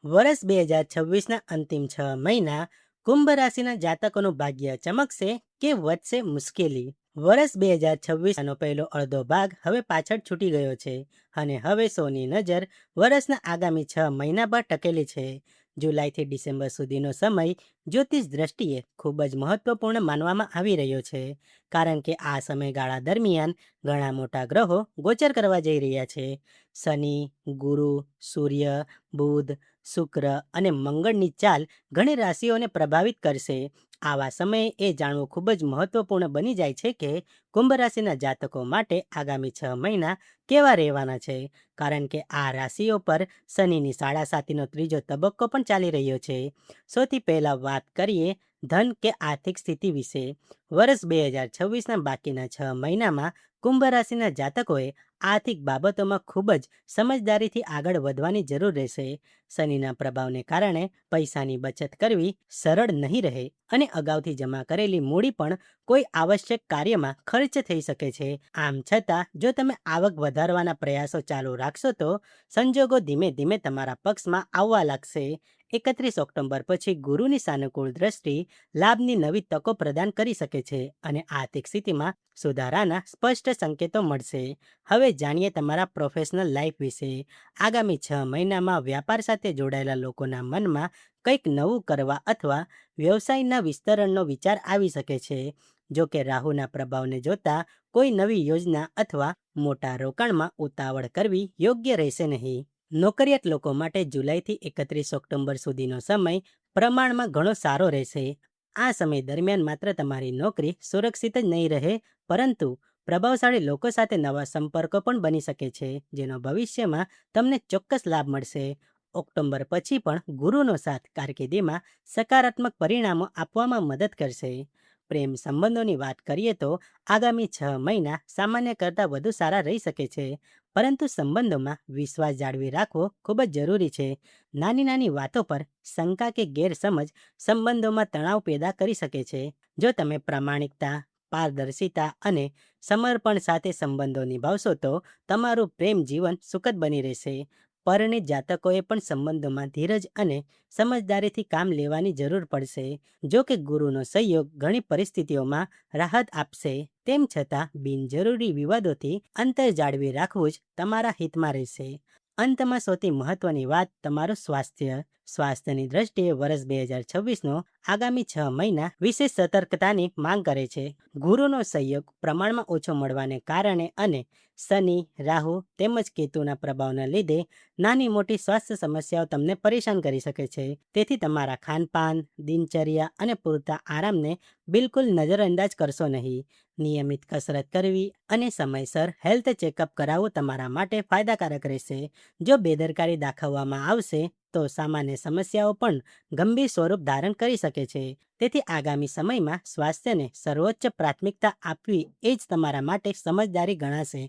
વર્ષ 2026ના અંતિમ 6 મહિના કુંભ રાશિના જાતકોનું ભાગ્ય ચમકશે કે વધશે મુશ્કેલી? વર્ષ 2026નો પહેલો અડધો ભાગ હવે પાછળ છૂટી ગયો છે અને હવે સોની નજર વર્ષના આગામી 6 મહિના પર ટકેલી છે. જુલાઈથી ડિસેમ્બર સુધીનો સમય જ્યોતિષ દ્રષ્ટિએ ખૂબ જ મહત્વપૂર્ણ માનવામાં આવી રહ્યો છે, કારણ કે આ સમયગાળા દરમિયાન ઘણા મોટા ગ્રહો ગોચર કરવા જઈ રહ્યા છે. શનિ, ગુરુ, સૂર્ય, બુધ, શુક્ર અને મંગળની ચાલ ઘણી રાશિઓને પ્રભાવિત કરશે. આવા સમયે એ જાણવું ખૂબ જ મહત્વપૂર્ણ બની જાય છે કે કુંભ રાશિના જાતકો માટે આગામી 6 મહિના કેવા રહેવાના છે, કારણ કે આ રાશિઓ પર શનિની સાડા સાતીનો ત્રીજો તબક્કો પણ ચાલી રહ્યો છે. સૌથી પહેલાં વાત કરીએ ધન કે આર્થિક સ્થિતિ વિશે. વર્ષ 2026ના બાકીના 6 મહિનામાં કુંભ રાશિના જાતકોએ આર્થિક બાબતોમાં ખૂબ જ સમજદારીથી આગળ વધવાની જરૂર રહેશે. શનિના પ્રભાવને કારણે પૈસાની બચત કરવી સરળ નહીં રહે અને અગાઉથી જમા કરેલી મૂડી પણ કોઈ આવશ્યક કાર્યમાં ખર્ચ થઈ શકે છે. આમ છતાં જો તમે આવક વધારવાના પ્રયાસો ચાલુ રાખશો તો સંજોગો ધીમે ધીમે તમારા પક્ષમાં આવવા લાગશે. 31 ઓક્ટોબર પછી ગુરુની સાનુકૂળ દ્રષ્ટિ લાભની નવી તકો પ્રદાન કરી શકે છે અને આર્થિક સ્થિતિમાં સુધારાના સ્પષ્ટ સંકેતો મળશે. હવે જાણીએ તમારા પ્રોફેશનલ લાઈફ વિશે. આગામી 6 મહિનામાં વ્યાપાર સાથે જોડાયેલા લોકોના મનમાં કંઈક નવું કરવા અથવા વ્યવસાયના વિસ્તરણનો વિચાર આવી શકે છે. જો કે રાહુના પ્રભાવને જોતા કોઈ નવી યોજના અથવા મોટા રોકાણમાં ઉતાવળ કરવી યોગ્ય રહેશે નહીં. નોકરિયાત લોકો માટે જુલાઈથી 31 ઓક્ટોબર સુધીનો સમય પ્રમાણમાં ઘણો સારો રહેશે. આ સમય દરમિયાન માત્ર તમારી નોકરી સુરક્ષિત જ નહીં રહે, પરંતુ પ્રભાવશાળી લોકો સાથે નવા સંપર્કો પણ બની શકે છે, જેનો ભવિષ્યમાં તમને ચોક્કસ લાભ મળશે. ઓક્ટોબર પછી પણ ગુરુનો સાથ કારકિર્દીમાં સકારાત્મક પરિણામો આપવામાં મદદ કરશે. પ્રેમ સંબંધોની વાત કરીએ તો આગામી 6 મહિના સામાન્ય કરતાં વધુ સારા રહી શકે છે, પરંતુ સંબંધોમાં વિશ્વાસ જાળવી રાખવો ખૂબ જ જરૂરી છે. નાની નાની વાતો પર શંકા કે ગેરસમજ સંબંધોમાં તણાવ પેદા કરી શકે છે. જો તમે પ્રામાણિકતા, પારદર્શિતા અને સમર્પણ સાથે સંબંધો નિભાવશો તો તમારું પ્રેમ જીવન સુખદ બની રહેશે. પરિણીત જાતકોએ પણ સંબંધોમાં ધીરજ અને સમજદારીથી કામ લેવાની જરૂર પડશે. જો કે ગુરુનો સહયોગ ઘણી પરિસ્થિતિઓમાં રાહત આપશે, તેમ છતાં બિનજરૂરી વિવાદોથી અંતર જાળવી રાખવું જ તમારા હિતમાં રહેશે. અંતમાં સૌથી મહત્વની વાત તમારું સ્વાસ્થ્ય. સ્વાસ્થ્યની દ્રષ્ટિએ વર્ષ 2026નો આગામી 6 મહિના વિશેષ સતર્કતાની માંગ કરે છે. ગુરુનો સહયોગ પ્રમાણમાં ઓછો મળવાને કારણે અને શનિ, રાહુ તેમજ કેતુના પ્રભાવના લીધે નાની મોટી સ્વાસ્થ્ય સમસ્યાઓ તમને પરેશાન કરી શકે છે. તેથી તમારા ખાનપાન, દિનચર્યા અને પૂરતા આરામને બિલકુલ નજરઅંદાજ કરશો નહીં. નિયમિત કસરત કરવી અને સમયસર હેલ્થ ચેકઅપ કરાવવું તમારા માટે ફાયદાકારક રહેશે. જો બેદરકારી દાખવવામાં આવશે તો સામાન્ય સમસ્યાઓ પણ ગંભીર સ્વરૂપ ધારણ કરી શકે છે. તેથી આગામી સમયમાં સ્વાસ્થ્યને સર્વોચ્ચ પ્રાથમિકતા આપવી એ જ તમારા માટે સમજદારી ગણાશે.